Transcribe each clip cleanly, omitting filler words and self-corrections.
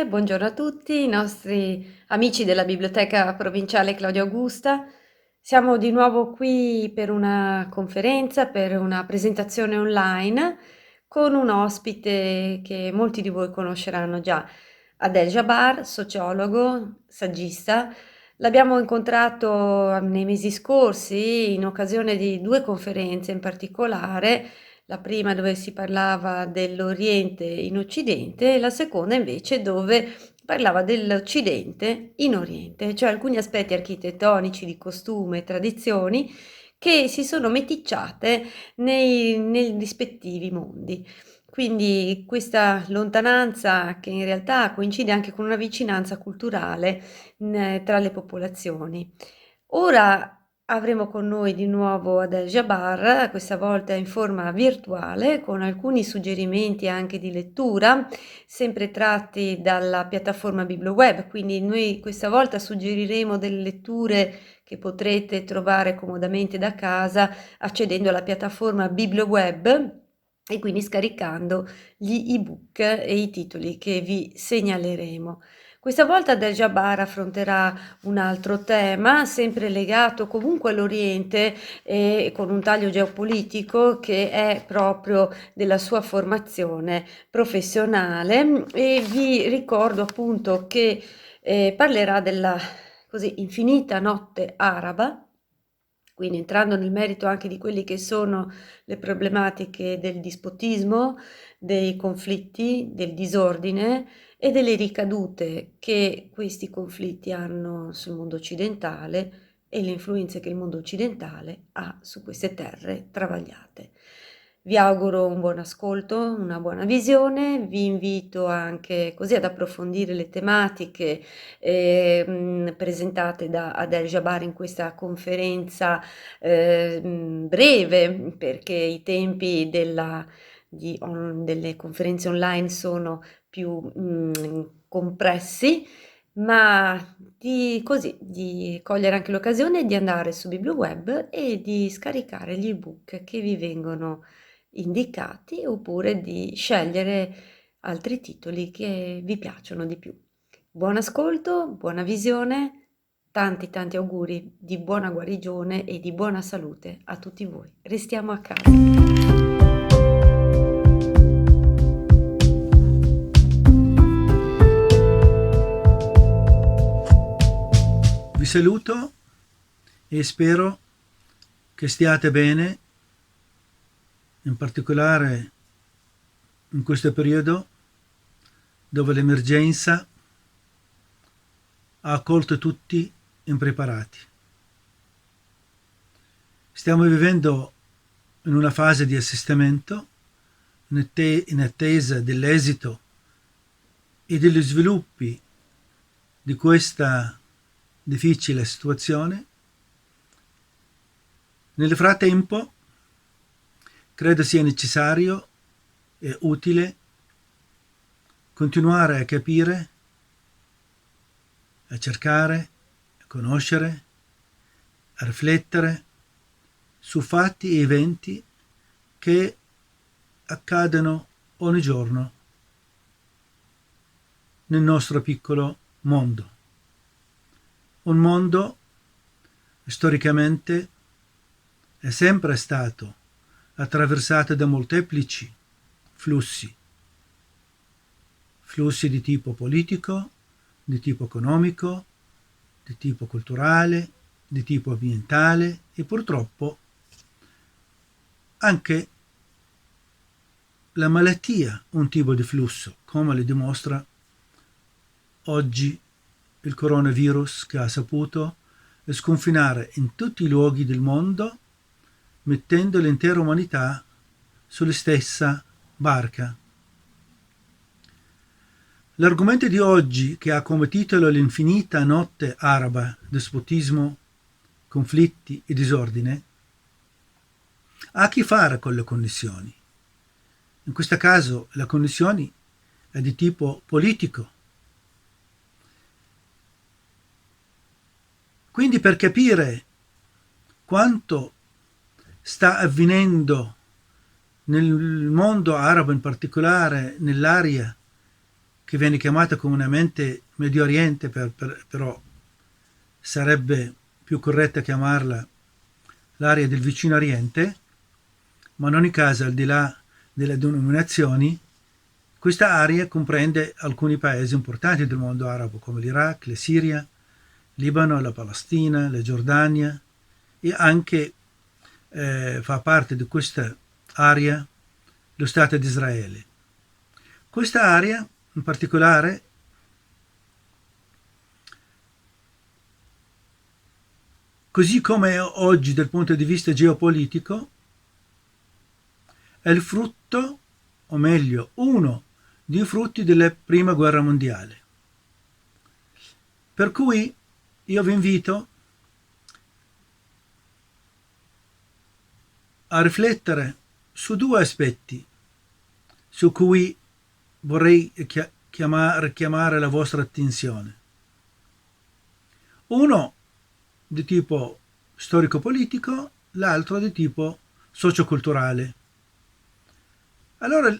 buongiorno a tutti, i nostri amici della Biblioteca Provinciale Claudio Augusta. Siamo di nuovo qui per una conferenza, per una presentazione online con un ospite che molti di voi conosceranno già, Adel Jabbar, sociologo, saggista. L'abbiamo incontrato nei mesi scorsi in occasione di due conferenze in particolare, la prima dove si parlava dell'Oriente in Occidente e la seconda invece dove parlava dell'Occidente in Oriente, cioè alcuni aspetti architettonici di costume e tradizioni che si sono meticciate nei rispettivi mondi. Quindi questa lontananza che in realtà coincide anche con una vicinanza culturale tra le popolazioni. Ora avremo con noi di nuovo Adel Jabbar, questa volta in forma virtuale, con alcuni suggerimenti anche di lettura, sempre tratti dalla piattaforma BiblioWeb, quindi noi questa volta suggeriremo delle letture che potrete trovare comodamente da casa accedendo alla piattaforma BiblioWeb e quindi scaricando gli ebook e i titoli che vi segnaleremo. Questa volta Del Jabbar affronterà un altro tema, sempre legato comunque all'Oriente e con un taglio geopolitico che è proprio della sua formazione professionale, e vi ricordo appunto che parlerà della così infinita notte araba, quindi entrando nel merito anche di quelli che sono le problematiche del dispotismo, dei conflitti, del disordine e delle ricadute che questi conflitti hanno sul mondo occidentale e le influenze che il mondo occidentale ha su queste terre travagliate. Vi auguro un buon ascolto, una buona visione, vi invito anche così ad approfondire le tematiche presentate da Adel Jabbar in questa conferenza breve, perché i tempi delle conferenze online sono più compressi, ma di cogliere anche l'occasione di andare su BiblioWeb e di scaricare gli ebook che vi vengono indicati, oppure di scegliere altri titoli che vi piacciono di più. Buon ascolto, buona visione, tanti auguri di buona guarigione e di buona salute a tutti voi. Restiamo a casa. Vi saluto e spero che stiate bene, in particolare in questo periodo dove l'emergenza ha colto tutti impreparati. Stiamo vivendo in una fase di assestamento in attesa dell'esito e degli sviluppi di questa difficile situazione. Nel frattempo credo sia necessario e utile continuare a capire, a cercare, a conoscere, a riflettere su fatti e eventi che accadono ogni giorno nel nostro piccolo mondo. Un mondo storicamente è sempre stato attraversato da molteplici flussi di tipo politico, di tipo economico, di tipo culturale, di tipo ambientale e purtroppo anche la malattia un tipo di flusso, come le dimostra oggi il coronavirus, che ha saputo sconfinare in tutti i luoghi del mondo, mettendo l'intera umanità sulla stessa barca. L'argomento di oggi, che ha come titolo l'infinita notte araba, dispotismo, conflitti e disordine, ha a che fare con le connessioni. In questo caso le connessioni è di tipo politico. Quindi per capire quanto sta avvenendo nel mondo arabo, in particolare nell'area che viene chiamata comunemente Medio Oriente, però sarebbe più corretta chiamarla l'area del Vicino Oriente, ma in ogni caso, al di là delle denominazioni, questa area comprende alcuni paesi importanti del mondo arabo, come l'Iraq, la Siria, Libano, la Palestina, la Giordania, e anche fa parte di questa area lo Stato di Israele. Questa area, in particolare, così come oggi dal punto di vista geopolitico, è il frutto, o meglio, uno dei frutti della Prima Guerra Mondiale. Per cui io vi invito a riflettere su due aspetti su cui vorrei richiamare la vostra attenzione. Uno di tipo storico-politico, l'altro di tipo socioculturale. Allora,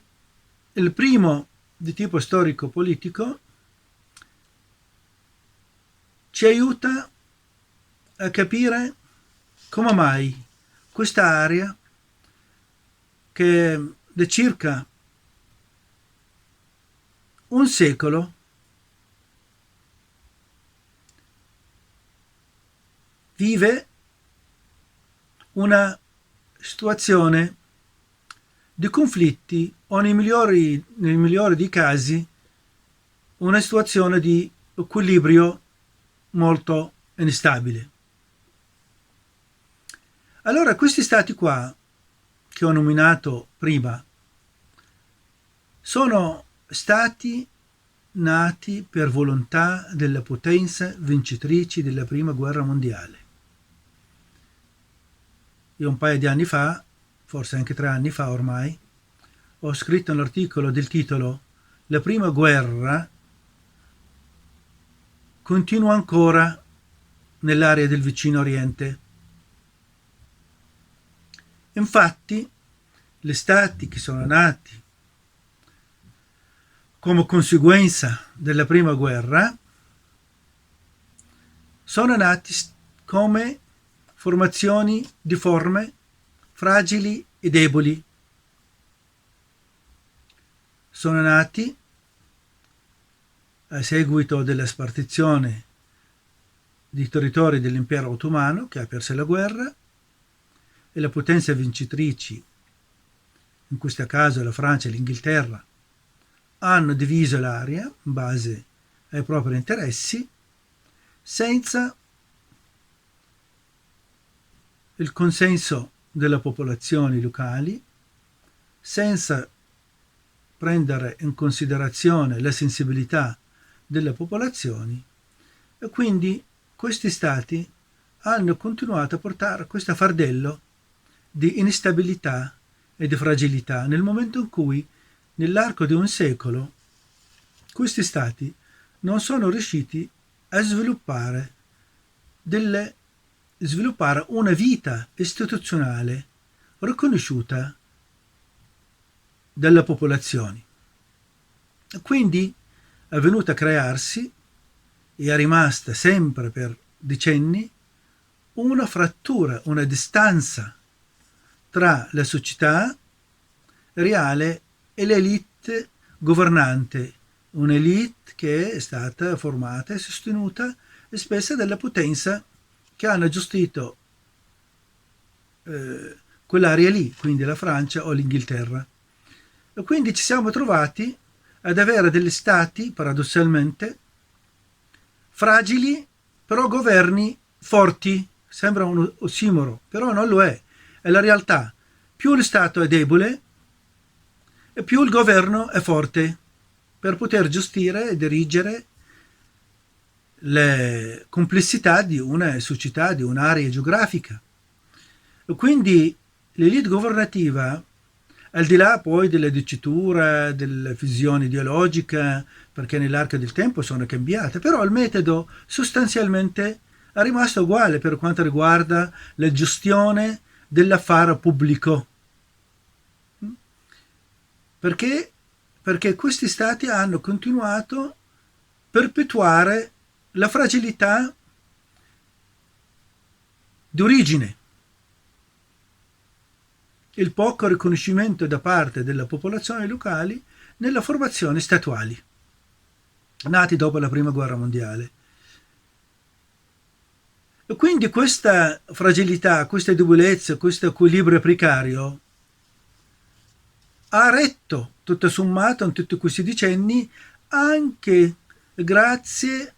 il primo di tipo storico-politico ci aiuta a capire come mai questa area, che da circa un secolo vive una situazione di conflitti o nei migliori dei casi una situazione di equilibrio molto instabile. Allora questi stati qua che ho nominato prima sono stati nati per volontà delle potenze vincitrici della Prima Guerra Mondiale. Io un paio di anni fa, forse anche 3 anni fa ormai, ho scritto un articolo del titolo La Prima Guerra continua ancora nell'area del Vicino Oriente. Infatti, gli stati che sono nati come conseguenza della Prima Guerra sono nati come formazioni difforme, fragili e deboli. Sono nati a seguito della spartizione di territori dell'impero ottomano, che ha perso la guerra, e le potenze vincitrici, in questo caso la Francia e l'Inghilterra, hanno diviso l'area in base ai propri interessi, senza il consenso delle popolazioni locali, senza prendere in considerazione la sensibilità delle popolazioni, e quindi questi stati hanno continuato a portare questo fardello di instabilità e di fragilità nel momento in cui nell'arco di un secolo questi stati non sono riusciti a sviluppare una vita istituzionale riconosciuta dalle popolazioni. Quindi è venuta a crearsi e è rimasta sempre per decenni una frattura, una distanza tra la società reale e l'elite governante, un'elite che è stata formata e sostenuta spesso dalla potenza che hanno gestito quell'area lì, quindi la Francia o l'Inghilterra. E quindi ci siamo trovati ad avere degli stati, paradossalmente, fragili, però governi forti. Sembra un ossimoro, però non lo è. È la realtà. Più lo Stato è debole, e più il governo è forte per poter gestire e dirigere le complessità di una società, di un'area geografica. E quindi l'elite governativa, al di là poi della dicitura, della visione ideologica, perché nell'arco del tempo sono cambiate, però il metodo sostanzialmente è rimasto uguale per quanto riguarda la gestione dell'affare pubblico. Perché perché questi stati hanno continuato a perpetuare la fragilità d'origine, il poco riconoscimento da parte delle popolazioni locali nelle formazioni statuali nati dopo la prima guerra mondiale. E quindi questa fragilità, queste debolezze, questo equilibrio precario ha retto tutto sommato in tutti questi decenni anche grazie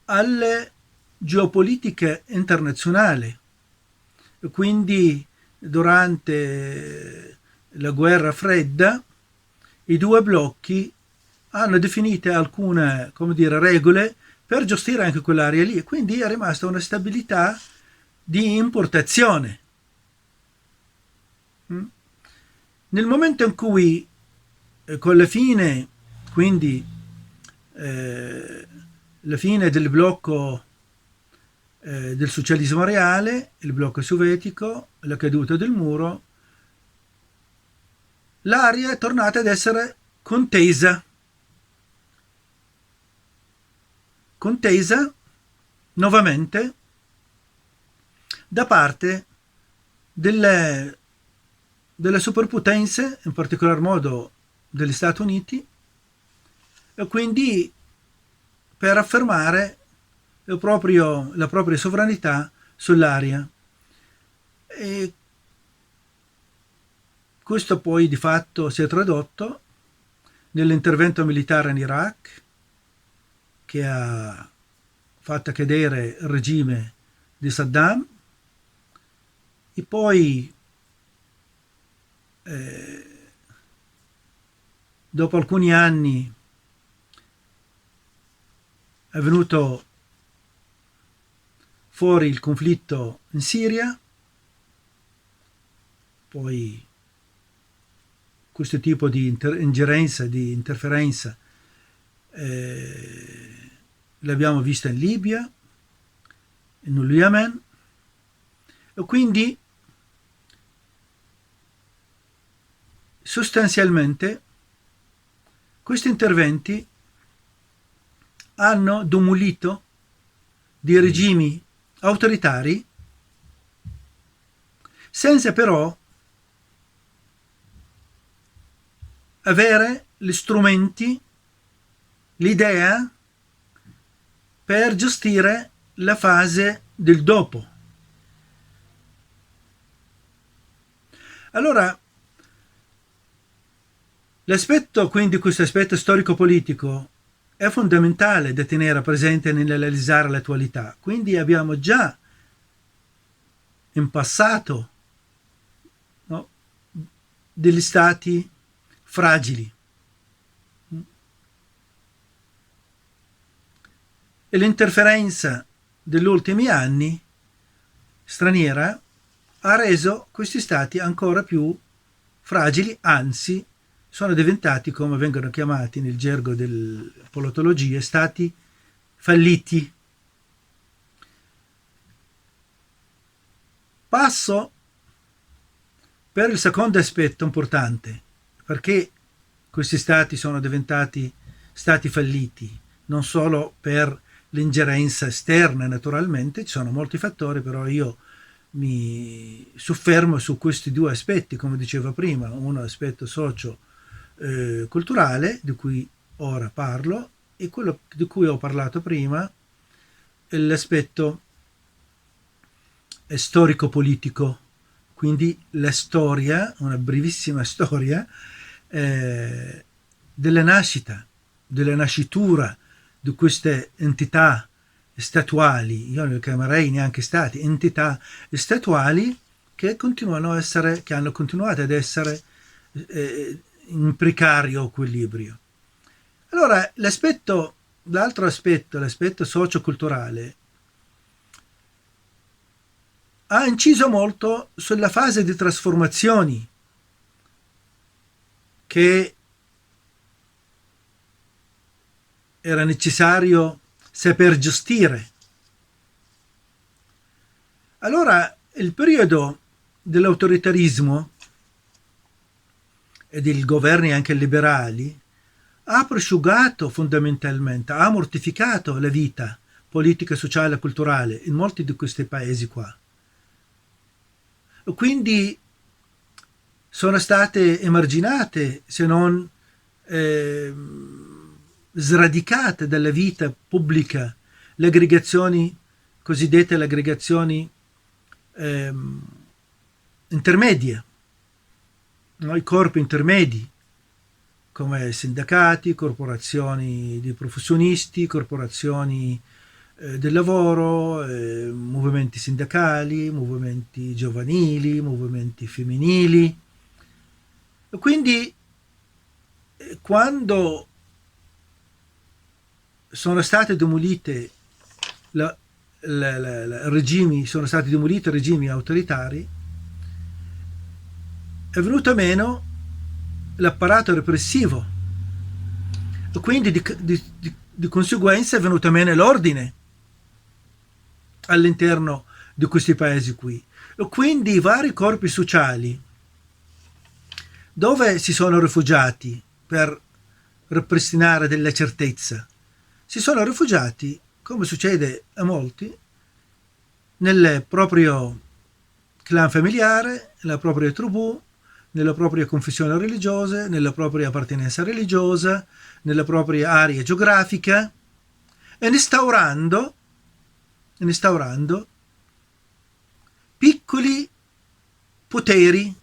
alle geopolitiche internazionali. E quindi durante la guerra fredda i due blocchi hanno definito alcune, come dire, regole per gestire anche quell'area lì, e quindi è rimasta una stabilità di importazione. Nel momento in cui con la fine, quindi la fine del blocco del socialismo reale, il blocco sovietico, la caduta del muro, l'area è tornata ad essere contesa nuovamente da parte delle superpotenze, in particolar modo degli Stati Uniti, e quindi per affermare la propria sovranità sull'area. E questo poi di fatto si è tradotto nell'intervento militare in Iraq, che ha fatto cadere il regime di Saddam, e poi dopo alcuni anni è venuto fuori il conflitto in Siria, poi questo tipo di ingerenza, di interferenza l'abbiamo vista in Libia, in Yemen, e quindi sostanzialmente questi interventi hanno demolito dei regimi autoritari senza però avere gli strumenti, l'idea per gestire la fase del dopo. Allora, quindi questo aspetto storico-politico è fondamentale da tenere presente nell'analizzare l'attualità. Quindi abbiamo già in passato, no, degli stati fragili. E l'interferenza degli ultimi anni straniera ha reso questi stati ancora più fragili, anzi sono diventati, come vengono chiamati nel gergo della politologia, stati falliti. Passo per il secondo aspetto importante, perché questi stati sono diventati stati falliti, non solo per l'ingerenza esterna, naturalmente, ci sono molti fattori, però io mi soffermo su questi due aspetti, come dicevo prima, uno aspetto socio-culturale, di cui ora parlo, e quello di cui ho parlato prima, è l'aspetto storico-politico, quindi la storia, una brevissima storia della nascita, della nascitura di queste entità statuali, io non le chiamerei neanche stati, entità statuali che continuano a essere, che hanno continuato ad essere in precario equilibrio. Allora, l'altro aspetto, l'aspetto socio-culturale, ha inciso molto sulla fase di trasformazioni che era necessario saper gestire. Allora, il periodo dell'autoritarismo e dei governi anche liberali ha prosciugato fondamentalmente, ha mortificato la vita politica, sociale e culturale in molti di questi paesi qua. Quindi sono state emarginate, se non eh, sradicate dalla vita pubblica le aggregazioni cosiddette le aggregazioni ehm, intermedie, no? I corpi intermedi come sindacati, corporazioni di professionisti, corporazioni del lavoro, movimenti sindacali, movimenti giovanili, movimenti femminili. E quindi quando sono state demolite regimi, sono stati demoliti regimi autoritari, è venuto meno l'apparato repressivo e quindi di conseguenza è venuto meno l'ordine all'interno di questi paesi qui. E quindi i vari corpi sociali dove si sono rifugiati per ripristinare della certezza? Si sono rifugiati, come succede a molti, nel proprio clan familiare, nella propria tribù, nella propria confessione religiosa, nella propria appartenenza religiosa, nella propria area geografica e instaurando piccoli poteri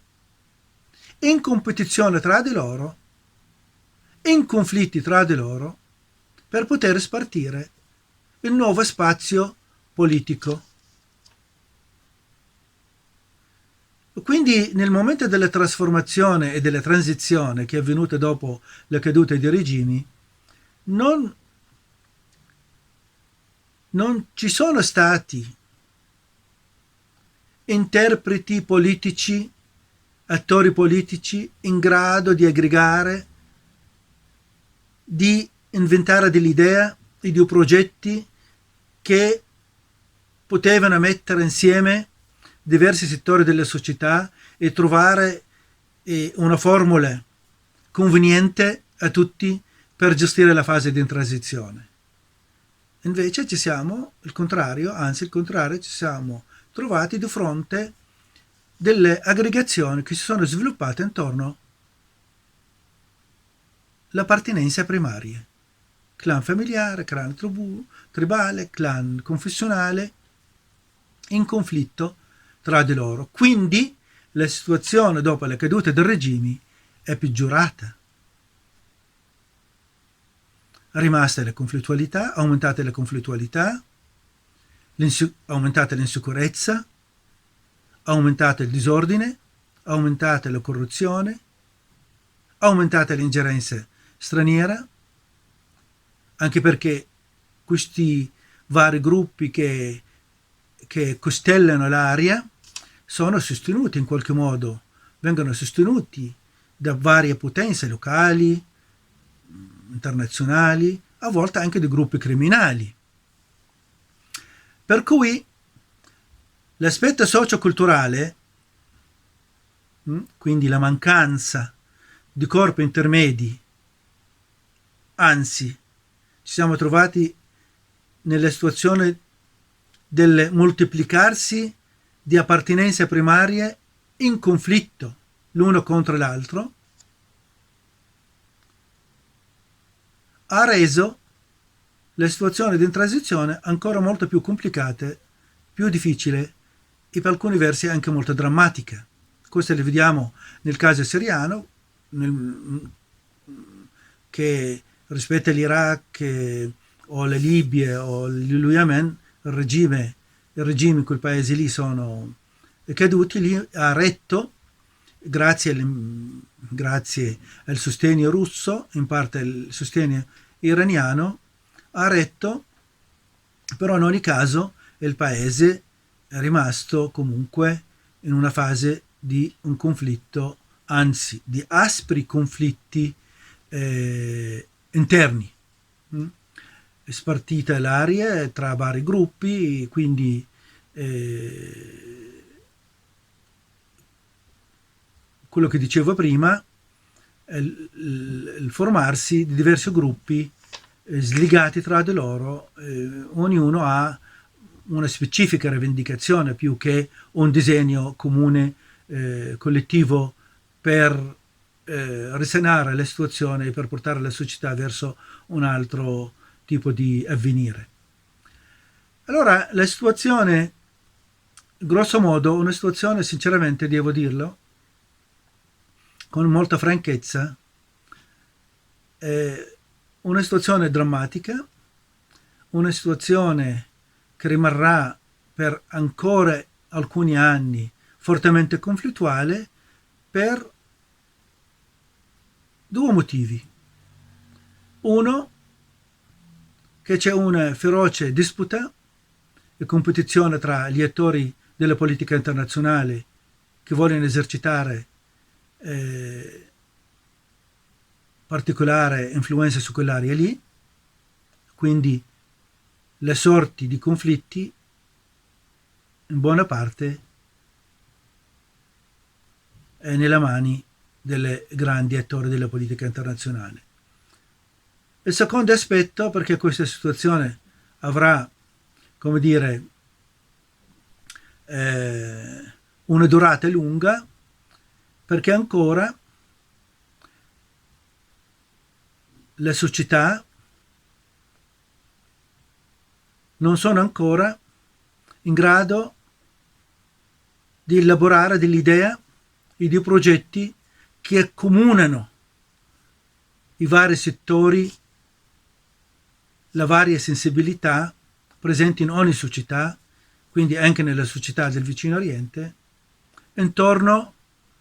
in competizione tra di loro, in conflitti tra di loro, per poter spartire il nuovo spazio politico. Quindi nel momento della trasformazione e della transizione che è avvenuta dopo la caduta dei regimi, non ci sono stati interpreti politici, attori politici in grado di aggregare, di inventare delle idee e di progetti che potevano mettere insieme diversi settori della società e trovare una formula conveniente a tutti per gestire la fase di transizione. Invece ci siamo, il contrario, ci siamo trovati di fronte delle aggregazioni che si sono sviluppate intorno all'appartenenza primaria. Clan familiare, clan tribale, clan confessionale, in conflitto tra di loro. Quindi la situazione dopo la caduta dei regimi è peggiorata. Rimasta la conflittualità, aumentate le conflittualità, aumentate l'insicurezza, aumentate il disordine, aumentate la corruzione, aumentate l'ingerenza straniera, anche perché questi vari gruppi che costellano l'aria sono sostenuti in qualche modo, vengono sostenuti da varie potenze locali, internazionali, a volte anche di gruppi criminali. Per cui l'aspetto socioculturale, quindi la mancanza di corpi intermedi, anzi, ci siamo trovati nella situazione del moltiplicarsi di appartenenze primarie in conflitto l'uno contro l'altro, ha reso la situazione di transizione ancora molto più complicata, più difficile e per alcuni versi anche molto drammatica. Questo lo vediamo nel caso siriano, che rispetto all'Iraq o alla Libia o allo Yemen, il regime in quei paesi lì sono caduti, lì ha retto, grazie al sostegno russo, in parte al sostegno iraniano, ha retto, però in ogni caso il paese è rimasto comunque in una fase di un conflitto, anzi di aspri conflitti interni. È spartita l'area tra vari gruppi, quindi quello che dicevo prima, il formarsi di diversi gruppi slegati tra di loro, ognuno ha una specifica rivendicazione più che un disegno comune collettivo per risanare la situazione e per portare la società verso un altro tipo di avvenire. Allora, la situazione, grosso modo, una situazione, sinceramente, devo dirlo, con molta franchezza, è una situazione drammatica, una situazione che rimarrà per ancora alcuni anni fortemente conflittuale per due motivi. Uno, che c'è una feroce disputa e competizione tra gli attori della politica internazionale che vogliono esercitare particolare influenza su quell'area lì, quindi le sorti di conflitti in buona parte è nelle mani delle grandi attori della politica internazionale. Il secondo aspetto, perché questa situazione avrà, come dire, una durata lunga, perché ancora le società non sono ancora in grado di elaborare dell'idea e di progetti che accomunano i vari settori, la varia sensibilità presenti in ogni società, quindi anche nella società del vicino Oriente, intorno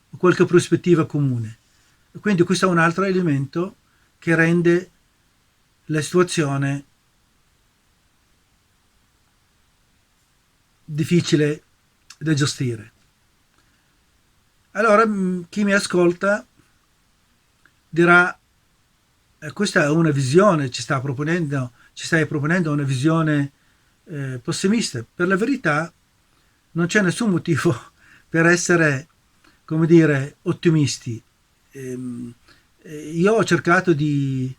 a qualche prospettiva comune. E quindi questo è un altro elemento che rende la situazione difficile da gestire. Allora chi mi ascolta dirà questa è una visione, ci stai proponendo una visione pessimista. Per la verità non c'è nessun motivo per essere, come dire, ottimisti. Io ho cercato di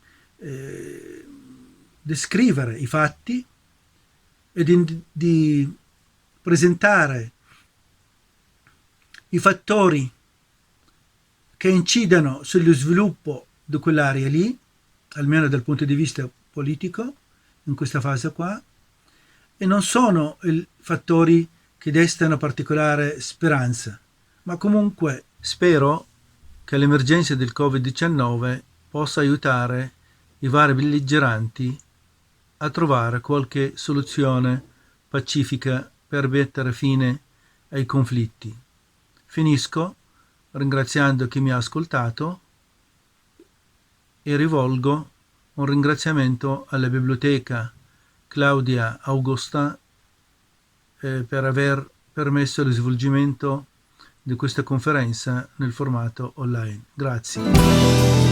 descrivere i fatti e di presentare i fattori che incidono sullo sviluppo di quell'area lì, almeno dal punto di vista politico, in questa fase qua, e non sono i fattori che destano particolare speranza, ma comunque spero che l'emergenza del Covid-19 possa aiutare i vari belligeranti a trovare qualche soluzione pacifica per mettere fine ai conflitti. Finisco ringraziando chi mi ha ascoltato e rivolgo un ringraziamento alla biblioteca Claudia Augusta per aver permesso lo svolgimento di questa conferenza nel formato online. Grazie.